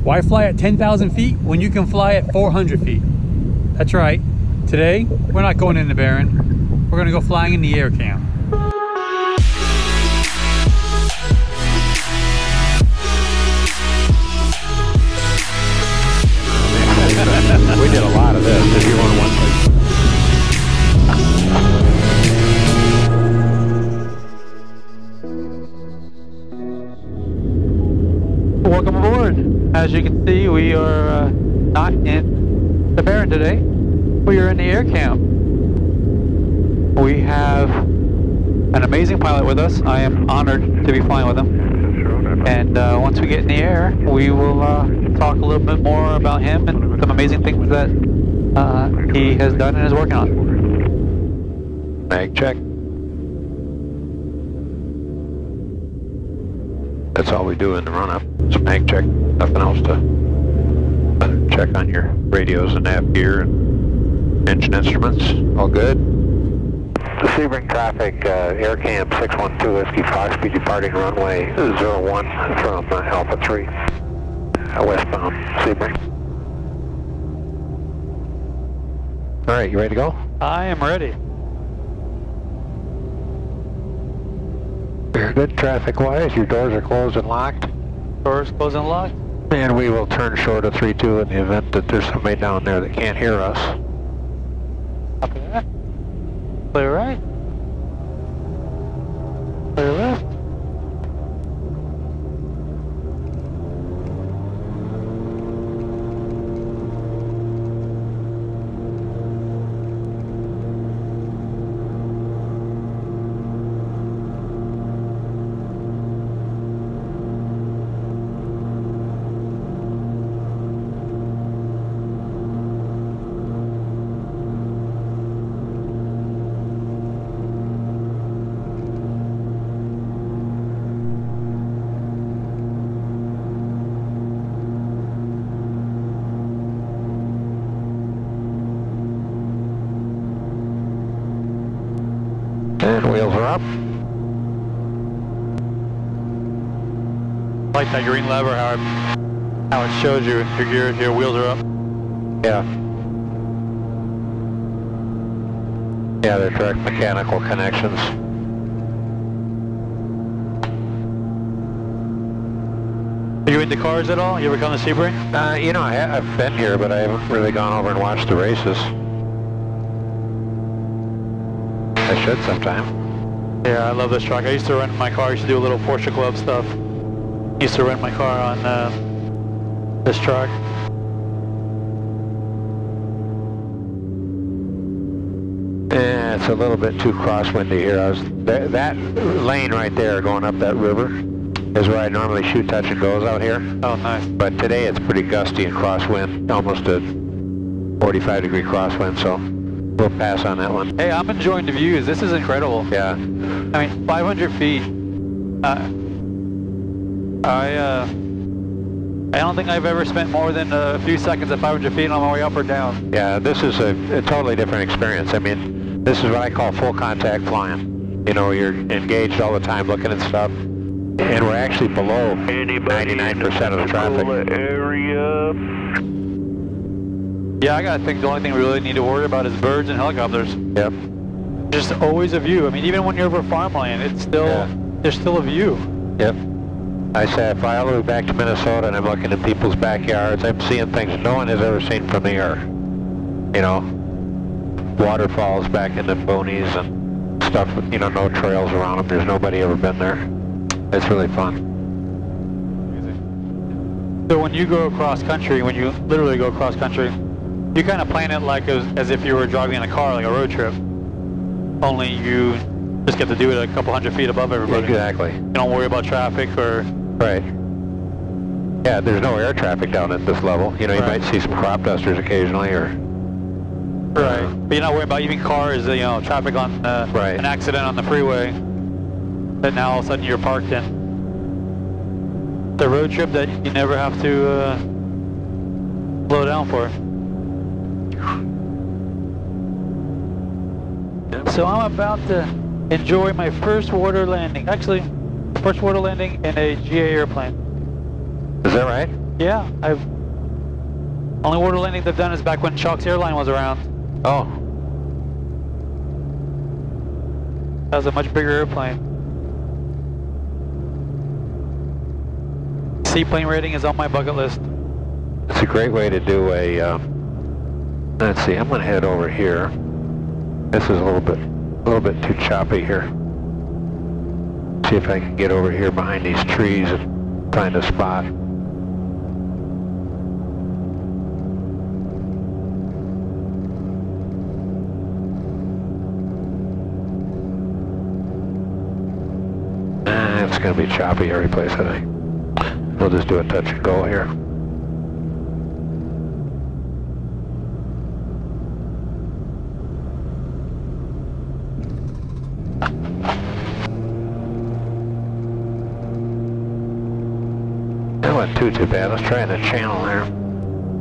Why fly at 10,000 feet when you can fly at 400 feet? That's right. Today, we're not going in the Baron. We're gonna go flying in the Aircam. We did a lot of this if you want one place. Welcome aboard. As you can see, we are not in the Baron today. We are in the Aircam. We have an amazing pilot with us. I am honored to be flying with him. And once we get in the air, we will talk a little bit more about him and some amazing things that he has done and is working on. Mag check. That's all we do in the run-up. It's a mag check. Nothing else to check on your radios and nav gear and engine instruments. All good. Sebring traffic, Aircam 612 Whiskey Foxtrot departing runway 01 from Alpha 3, westbound Sebring. All right, you ready to go? I am ready. Very good. Traffic-wise, your doors are closed and locked. Doors closed and locked. And we will turn short of 32 in the event that there's somebody down there that can't hear us. Copy that. Clear right. Clear left. And wheels are up. I like that green lever, how it shows you your wheels are up. Yeah. Yeah, they're direct mechanical connections. Are you into cars at all? You ever come to Sebring? You know, I've been here, but I haven't really gone over and watched the races. I should sometime. Yeah, I love this truck. I used to rent my car. I used to do a little Porsche Club stuff. Used to rent my car on this truck. Yeah, it's a little bit too crosswindy here. That lane right there going up that river is where I normally shoot touch and goes out here. Oh, nice. But today it's pretty gusty and crosswind, almost a 45-degree crosswind, so we'll pass on that one. Hey, I'm enjoying the views. This is incredible. Yeah. I mean, 500 feet. I don't think I've ever spent more than a few seconds at 500 feet on my way up or down. Yeah, this is a totally different experience. I mean, this is what I call full contact flying. You know, you're engaged all the time looking at stuff, and we're actually below 99% of the traffic. Area. Yeah, I gotta think the only thing we really need to worry about is birds and helicopters. Yep. Just always a view. I mean, even when you're over farmland, it's still there's still a view. Yep. I say I fly all the way back to Minnesota and I'm looking at people's backyards. I'm seeing things no one has ever seen from the air. You know, waterfalls back in the boonies and stuff with, you know, no trails around them. There's nobody ever been there. It's really fun. So when you go across country, when you literally go across country, you kind of plan it like as if you were driving in a car, like a road trip. Only you just get to do it a couple hundred feet above everybody. Exactly. You don't worry about traffic or... Right. Yeah, there's no air traffic down at this level. You know, you might see some crop dusters occasionally or... Right. But you're not worried about even cars, you know, traffic on an accident on the freeway that now all of a sudden you're parked in. The road trip that you never have to slow down for. So I'm about to enjoy my first water landing. Actually, first water landing in a GA airplane. Is that right? Yeah, I've only water landing they've done is back when Chalk's airline was around. Oh. That was a much bigger airplane. Seaplane rating is on my bucket list. It's a great way to do a, let's see, I'm going to head over here. This is a little bit too choppy here. See if I can get over here behind these trees and find a spot. It's going to be choppy every place, I think. We'll just do a touch and go here. That wasn't too bad. Let's try the channel there.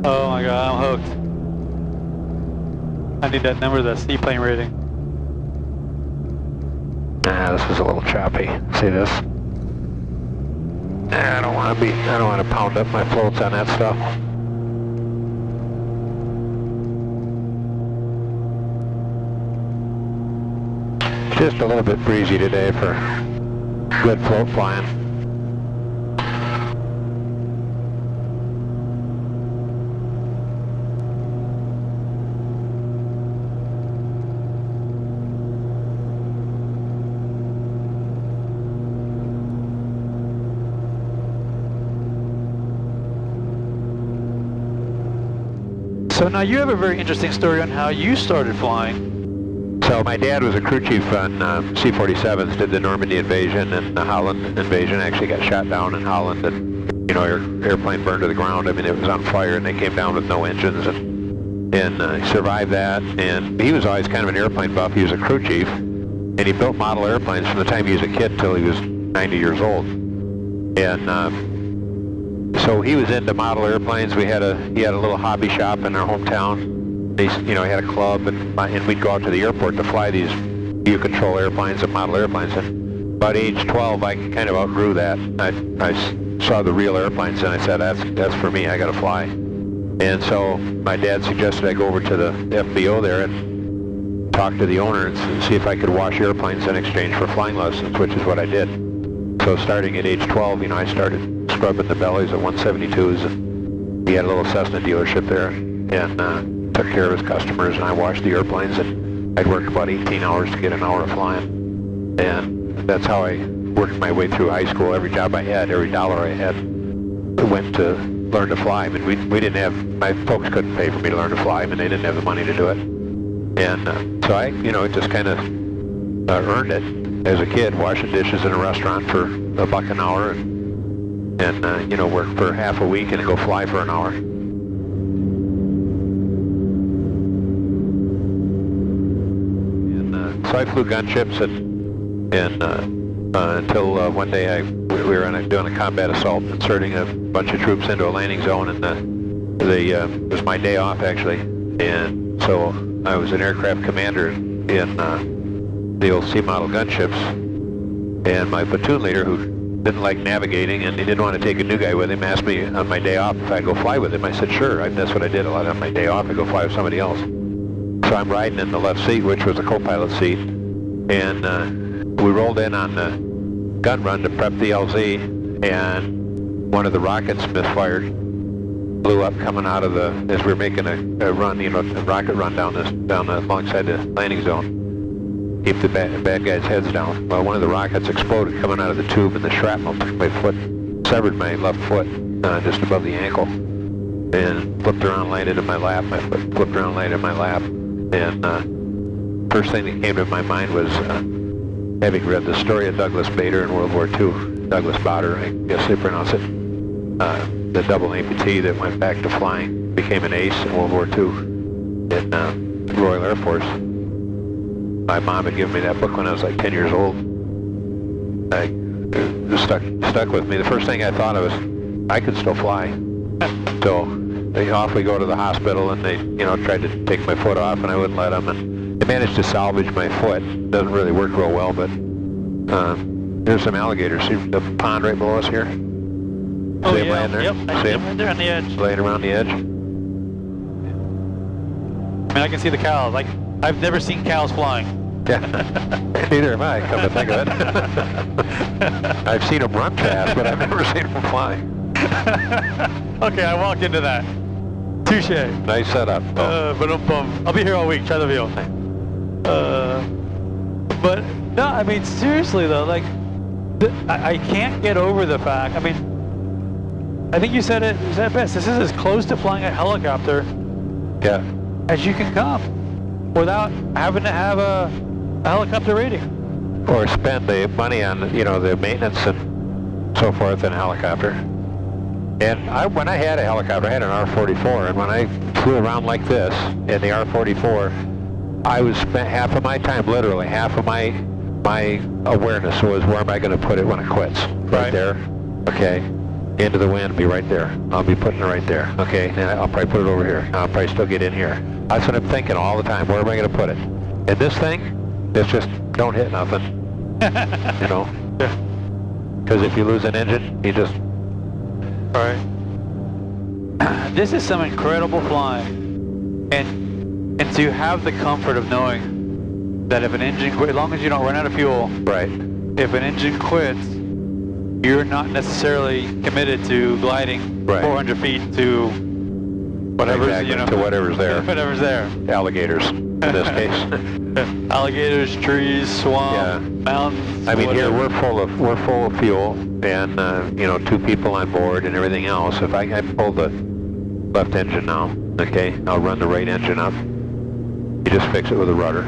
Oh my god, I'm hooked. I need that number, that seaplane rating. This is a little choppy. See this? I don't want to pound up my floats on that stuff. Just a little bit breezy today for good float flying. So now you have a very interesting story on how you started flying. So my dad was a crew chief on C-47s, did the Normandy invasion and the Holland invasion, actually got shot down in Holland, and you know, airplane burned to the ground. I mean, it was on fire and they came down with no engines, and he survived that. And he was always kind of an airplane buff. He was a crew chief and he built model airplanes from the time he was a kid till he was 90 years old. And so he was into model airplanes. He had a little hobby shop in our hometown. He had a club, and we'd go out to the airport to fly these view control airplanes and model airplanes. And about age 12, I kind of outgrew that. I saw the real airplanes, and I said, that's for me. I got to fly. And so my dad suggested I go over to the FBO there and talk to the owner and see if I could wash airplanes in exchange for flying lessons, which is what I did. So starting at age 12, I started scrubbing the bellies of 172s, and he had a little Cessna dealership there, and took care of his customers, and I washed the airplanes, and I'd work about 18 hours to get an hour of flying. And that's how I worked my way through high school. Every job I had, every dollar I had went to learn to fly. I mean, we didn't have, my folks couldn't pay for me to learn to fly. I mean, they didn't have the money to do it. And so I, just kind of earned it as a kid, washing dishes in a restaurant for $1 an hour, and work for half a week and go fly for an hour. And so I flew gunships until one day we were doing a combat assault, inserting a bunch of troops into a landing zone, and it was my day off actually, and so I was an aircraft commander in the old C model gunships, and my platoon leader, who didn't like navigating and he didn't want to take a new guy with him, asked me on my day off if I'd go fly with him. I said sure. That's what I did a lot on my day off. I'd go fly with somebody else. So I'm riding in the left seat, which was a co-pilot seat, and we rolled in on the gun run to prep the LZ, and one of the rockets misfired, blew up coming out of as we were making a run, a rocket run down alongside the landing zone. Keep the bad guys' heads down. Well, one of the rockets exploded coming out of the tube, and the shrapnel took my foot, severed my left foot just above the ankle, and flipped around, landed in my lap. My foot flipped around, landed in my lap, and first thing that came to my mind was having read the story of Douglas Bader in World War II, Douglas Bader, I guess they pronounce it, the double amputee that went back to flying, became an ace in World War II in the Royal Air Force. My mom had given me that book when I was like 10 years old. It stuck with me. The first thing I thought of was, I could still fly. So off we go to the hospital, and they, tried to take my foot off, and I wouldn't let them. And they managed to salvage my foot. It doesn't really work real well, but there's some alligators. See the pond right below us here? Oh, See him yeah. laying there? Yep, I See see him him? right there on the edge. Laying around the edge. I mean, I can see the cows. Like, I've never seen cows flying. Yeah. Neither have I, come to think of it. I've seen them run fast, but I've never seen them fly. Okay, I walked into that. Touche. Nice setup. But I'll be here all week. Try the view. But no, I mean seriously though, like I can't get over the fact. I mean, I think you said it best. This is as close to flying a helicopter, Yeah. as you can come, without having to have a helicopter rating. Or spend the money on, you know, the maintenance and so forth in a helicopter. And when I had a helicopter, I had an R-44, and when I flew around like this in the R-44, I was spent half of my time, literally half of my awareness was where am I going to put it when it quits? Right there. Okay. Into the wind, be right there. I'll be putting it right there. Okay. And I'll probably put it over here. I'll probably still get in here. That's what I'm thinking all the time. Where am I going to put it? And this thing, it's just don't hit nothing. You know? Because if you lose an engine, you just... All right. This is some incredible flying, and to have the comfort of knowing that if an engine quits, as long as you don't run out of fuel, right. If an engine quits, you're not necessarily committed to gliding 400 feet to whatever's, exactly, you know, to whatever's there. Whatever's there. Alligators, in this case. Alligators, trees, swamp, mountains. I mean, whatever. here we're full of fuel, and you know, 2 people on board and everything else. If I pull the left engine now, okay, I'll run the right engine up. You just fix it with a rudder.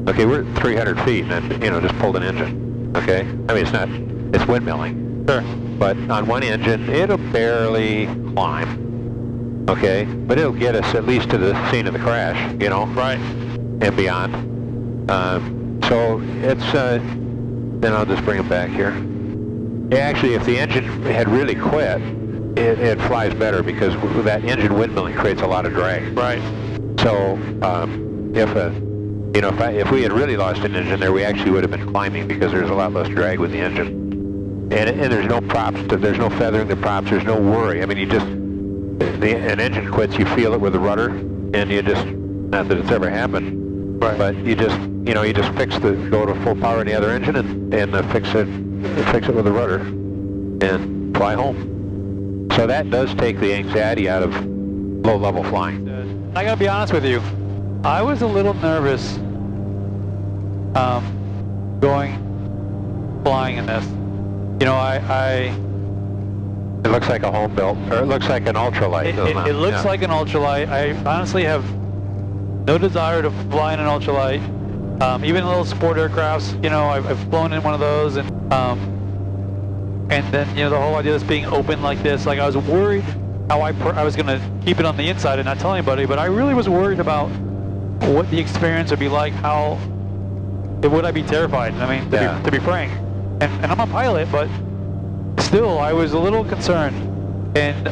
Okay, we're at 300 feet, and you know, just pulled an engine. Okay, I mean, it's windmilling. Sure. But on one engine, it'll barely climb. Okay, but it'll get us at least to the scene of the crash, you know, right, and beyond. So it's then I'll just bring it back here. Actually, if the engine had really quit, it flies better because that engine windmilling creates a lot of drag. Right. So if we had really lost an engine there, we actually would have been climbing because there's a lot less drag with the engine. And there's no props, there's no feathering the props, there's no worry. I mean, you just, an engine quits, you feel it with the rudder, and you just, not that it's ever happened, but you just, you know, you just go to full power in the other engine and fix it with the rudder and fly home. So that does take the anxiety out of low-level flying. I gotta be honest with you, I was a little nervous flying in this. You know, it looks like a home built, or it looks like an ultralight. It looks like an ultralight. I honestly have no desire to fly in an ultralight. Even little sport aircrafts, you know, I've flown in one of those, and then, you know, the whole idea of this being open like this, like I was worried how I was going to keep it on the inside and not tell anybody, but I really was worried about what the experience would be like, would I be terrified? I mean, to be frank. And I'm a pilot, but still, I was a little concerned. And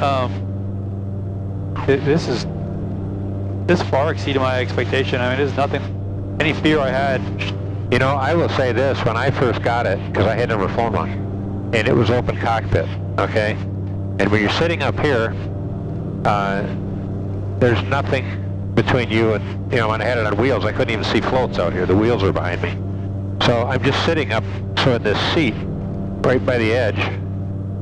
this far exceeded my expectation. I mean, there's nothing, any fear I had. You know, I will say this, when I first got it, because I had never flown one, and it was open cockpit, okay? And when you're sitting up here, there's nothing between you and, you know, when I had it on wheels, I couldn't even see floats out here. The wheels were behind me. So I'm just sitting up in this seat right by the edge,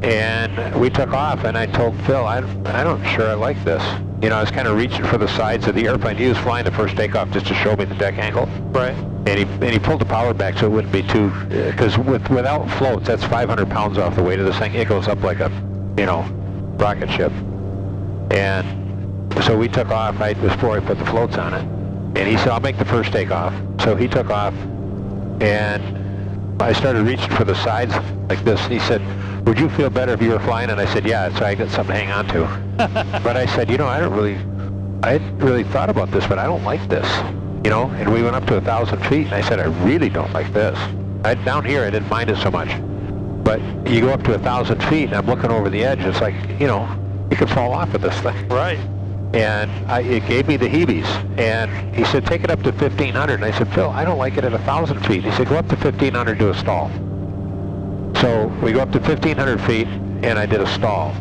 and we took off, and I told Phil, I'm not sure I like this. You know, I was kind of reaching for the sides of the airplane. He was flying the first takeoff just to show me the deck angle. Right. And he pulled the power back so it wouldn't be too, because without floats, that's 500 pounds off the weight of this thing. It goes up like a, you know, rocket ship. And so we took off right before I put the floats on it. And he said, I'll make the first takeoff. So he took off, and I started reaching for the sides like this. And he said, would you feel better if you were flying? And I said, yeah, so I got something to hang on to. But I said, you know, I hadn't really thought about this, but I don't like this. You know, and we went up to 1,000 feet, and I said, I really don't like this. Down here, I didn't mind it so much. But you go up to 1,000 feet, and I'm looking over the edge, it's like, you know, you could fall off with this thing. Right. And it gave me the heebies. And he said, take it up to 1,500. And I said, Phil, I don't like it at 1,000 feet. He said, go up to 1,500 to a stall. So we go up to 1,500 feet, and I did a stall.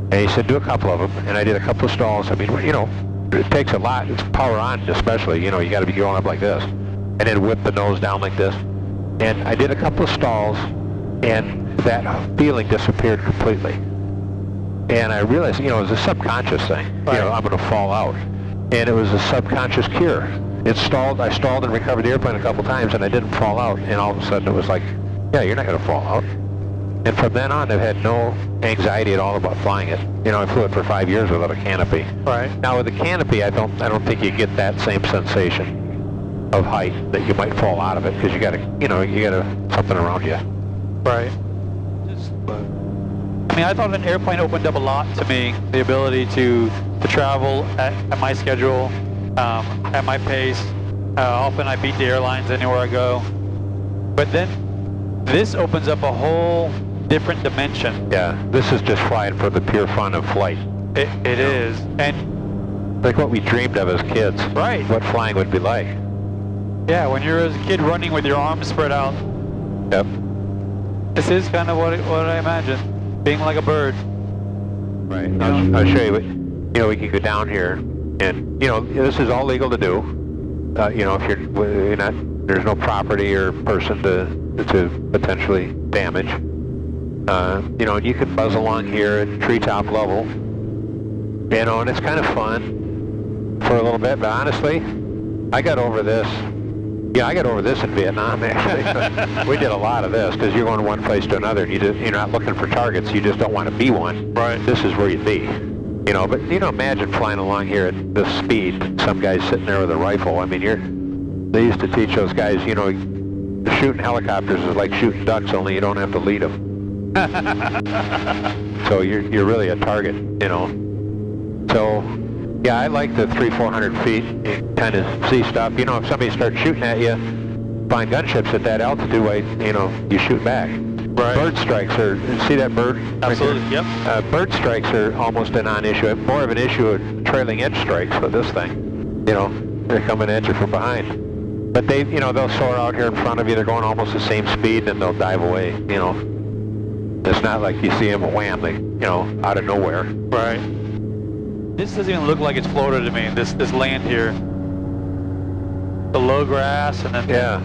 And he said, do a couple of them, and I did a couple of stalls. I mean, you know, it takes a lot. It's power on, especially. You know, you got to be going up like this, and then whip the nose down like this. And I did a couple of stalls, and that feeling disappeared completely. And I realized, you know, it was a subconscious thing. Right. You know, I'm going to fall out, and it was a subconscious cure. It stalled. I stalled and recovered the airplane a couple times, and I didn't fall out. And all of a sudden, it was like, yeah, you're not going to fall out. And from then on, I've had no anxiety at all about flying it. You know, I flew it for 5 years without a canopy. Right. Now with a canopy, I don't think you get that same sensation of height that you might fall out of it, because you got something around you. Right. I mean, I thought an airplane opened up a lot to me. The ability to travel at my schedule, at my pace. Often I beat the airlines anywhere I go. But then this opens up a whole different dimension. Yeah, this is just flying for the pure fun of flight. It is. And like what we dreamed of as kids. Right. What flying would be like. Yeah, when you're as a kid running with your arms spread out. Yep. This is kind of what I imagine. Being like a bird. Right. I'll show you. You know, we can go down here, and you know, this is all legal to do. You know, if you're not, there's no property or person to potentially damage. You know, you can buzz along here at treetop level. You know, and it's kind of fun for a little bit. But honestly, I got over this. Yeah, I got over this in Vietnam, actually. We did a lot of this, because you're going one place to another, and you're not looking for targets. You just don't want to be one. Right. This is where you be. You know, but, you know, imagine flying along here at this speed, some guy's sitting there with a rifle. I mean, they used to teach those guys, you know, shooting helicopters is like shooting ducks, only you don't have to lead them. So you're really a target, you know. So, yeah, I like the 300-400 feet. You kind of see stuff. You know, if somebody starts shooting at you, flying gunships at that altitude, you know, you shoot back. Right. Bird strikes are, see that bird? Absolutely, right yep. Bird strikes are almost a non-issue. More of an issue of trailing edge strikes with this thing. You know, they're coming at you from behind. But they, you know, they'll soar out here in front of you. They're going almost the same speed, and they'll dive away, you know. It's not like you see them wham, they, you know, out of nowhere. Right. This doesn't even look like it's Florida to me, this land here. The low grass, and then yeah,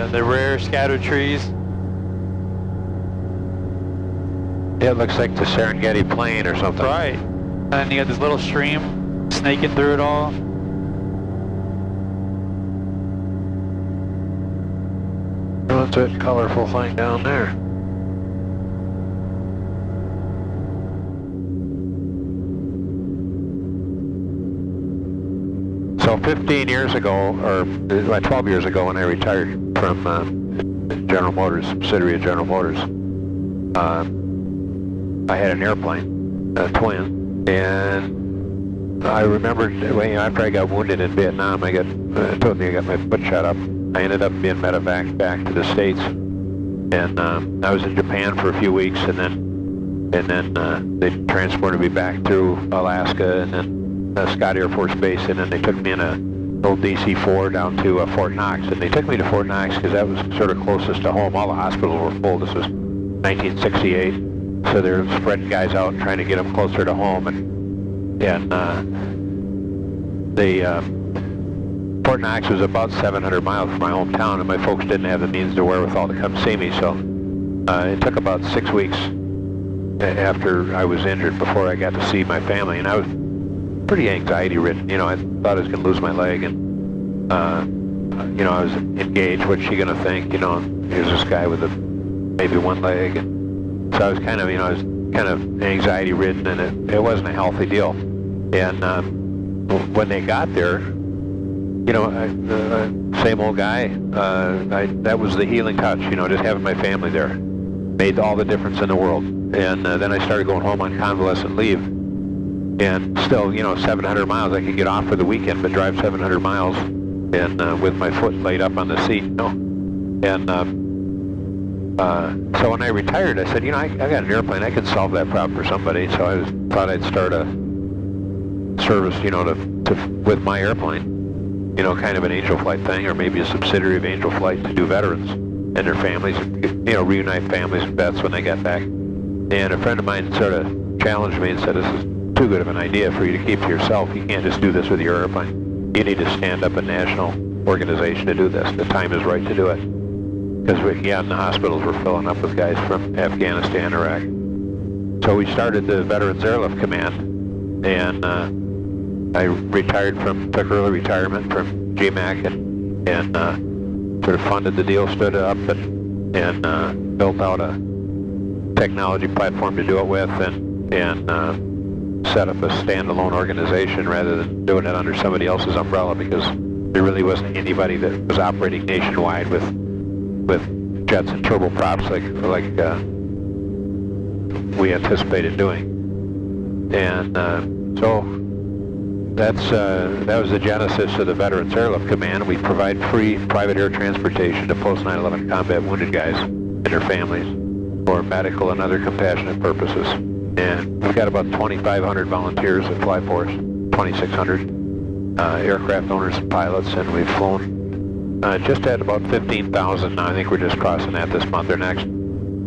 the rare scattered trees. It looks like the Serengeti Plain or something. Right. And then you got this little stream snaking through it all. What's that colorful thing down there? So 15 years ago, or 12 years ago, when I retired from General Motors, subsidiary of General Motors, I had an airplane, a twin, and I remembered after I got wounded in Vietnam, told me I got my foot shot up. I ended up being medevaced back to the States, and I was in Japan for a few weeks, and then they transported me back through Alaska, and then Scott Air Force Base, and then they took me in a old DC-4 down to Fort Knox, and they took me to Fort Knox because that was sort of closest to home. All the hospitals were full. This was 1968, so they were spreading guys out and trying to get them closer to home, and Fort Knox was about 700 miles from my hometown, and my folks didn't have the means to wherewithal to come see me, so it took about 6 weeks after I was injured before I got to see my family, and I was pretty anxiety-ridden. You know, I thought I was going to lose my leg, and you know, I was engaged. What's she going to think? You know, here's this guy with maybe one leg, and so I was kind of, you know, I was kind of anxiety-ridden, and it wasn't a healthy deal. And when they got there, you know, same old guy. That was the healing touch. You know, just having my family there made all the difference in the world. And then I started going home on convalescent leave. And still, you know, 700 miles, I could get off for the weekend, but drive 700 miles and with my foot laid up on the seat, you know. And so when I retired, I said, you know, I got an airplane, I could solve that problem for somebody. So I thought I'd start a service, you know, with my airplane, you know, kind of an Angel Flight thing, or maybe a subsidiary of Angel Flight to do veterans and their families, you know, reunite families and vets when they get back. And a friend of mine sort of challenged me and said, this is too good of an idea for you to keep to yourself. You can't just do this with your airplane. You need to stand up a national organization to do this. The time is right to do it. Because the hospitals were filling up with guys from Afghanistan, Iraq. So we started the Veterans Airlift Command, and I took early retirement from GMAC and sort of funded the deal, stood it up, and built out a technology platform to do it with, and set up a standalone organization rather than doing it under somebody else's umbrella, because there really wasn't anybody that was operating nationwide with jets and turboprops like we anticipated doing. And so that was the genesis of the Veterans Airlift Command. We provide free private air transportation to post 9/11 combat wounded guys and their families for medical and other compassionate purposes. And we've got about 2,500 volunteers that fly for us, 2,600 aircraft owners and pilots, and we've flown just at about 15,000 now. I think we're just crossing that this month or next.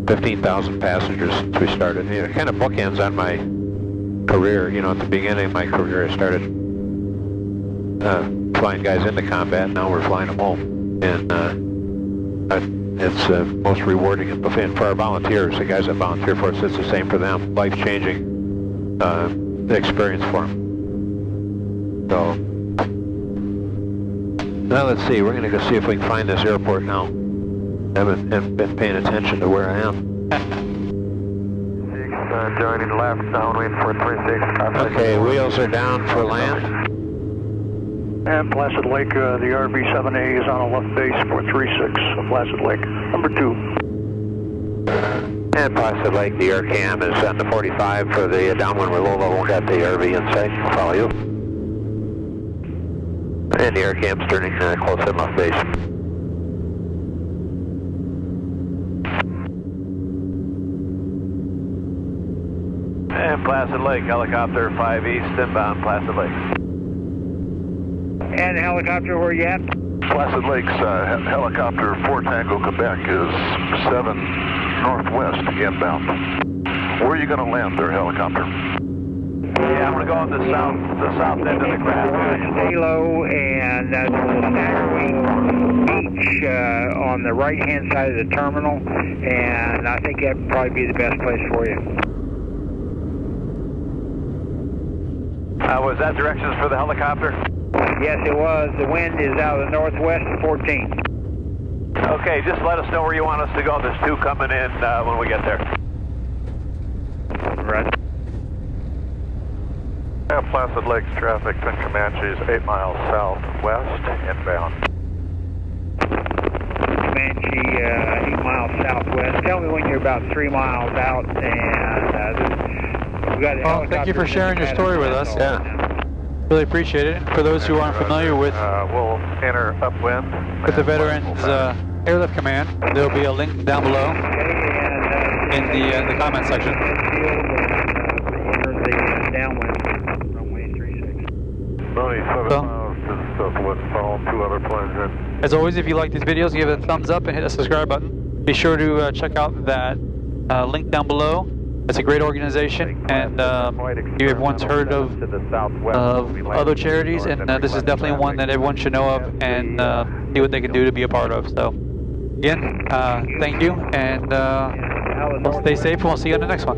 15,000 passengers since we started. It kind of bookends on my career. At the beginning of my career, I started flying guys into combat. Now we're flying them home, and it's most rewarding. And for our volunteers, the guys that volunteer for us, it's the same for them. Life-changing experience for them. So now let's see. We're going to go see if we can find this airport now. I haven't been paying attention to where I am. 6, joining left, downwind 436. Okay, wheels are down for land. And Placid Lake, the RV-7A is on a left base 436, Placid Lake, number 2. And Placid Lake, the Aircam is on the 45 for the downwind. We're low level, got the RV in sight. We'll follow you. And the Aircam's turning close in left base. And Placid Lake, helicopter 5 east, inbound Placid Lake. And helicopter, where you at? Placid Lake's helicopter 4 Tango Quebec is 7 northwest inbound. Where are you going to land their helicopter? Yeah, I'm going to go on the south end of the craft. Stay low, and Staggerwing Beach on the right-hand side of the terminal, and I think that would probably be the best place for you. Was that directions for the helicopter? Yes, it was. The wind is out of the northwest at 14. Okay, just let us know where you want us to go. There's 2 coming in when we get there. Right. Placid Lake's traffic, Twin Comanches, 8 miles southwest, inbound. Comanche, 8 miles southwest. Tell me when you're about 3 miles out, and we've got a helicopter. Thank you for sharing your story with us. Yeah. Really appreciate it. For those who aren't familiar with we'll enter upwind. the Veterans Airlift Command, there'll be a link down below in the comment section. Boney, 7 miles to the southwest, follow 2 other planes in. As always, if you like these videos, give it a thumbs up and hit the subscribe button. Be sure to check out that link down below. It's a great organization, and you have once heard of other charities, and this is definitely one that everyone should know of and see what they can do to be a part of. So, again, thank you, and stay safe, and we'll see you on the next one.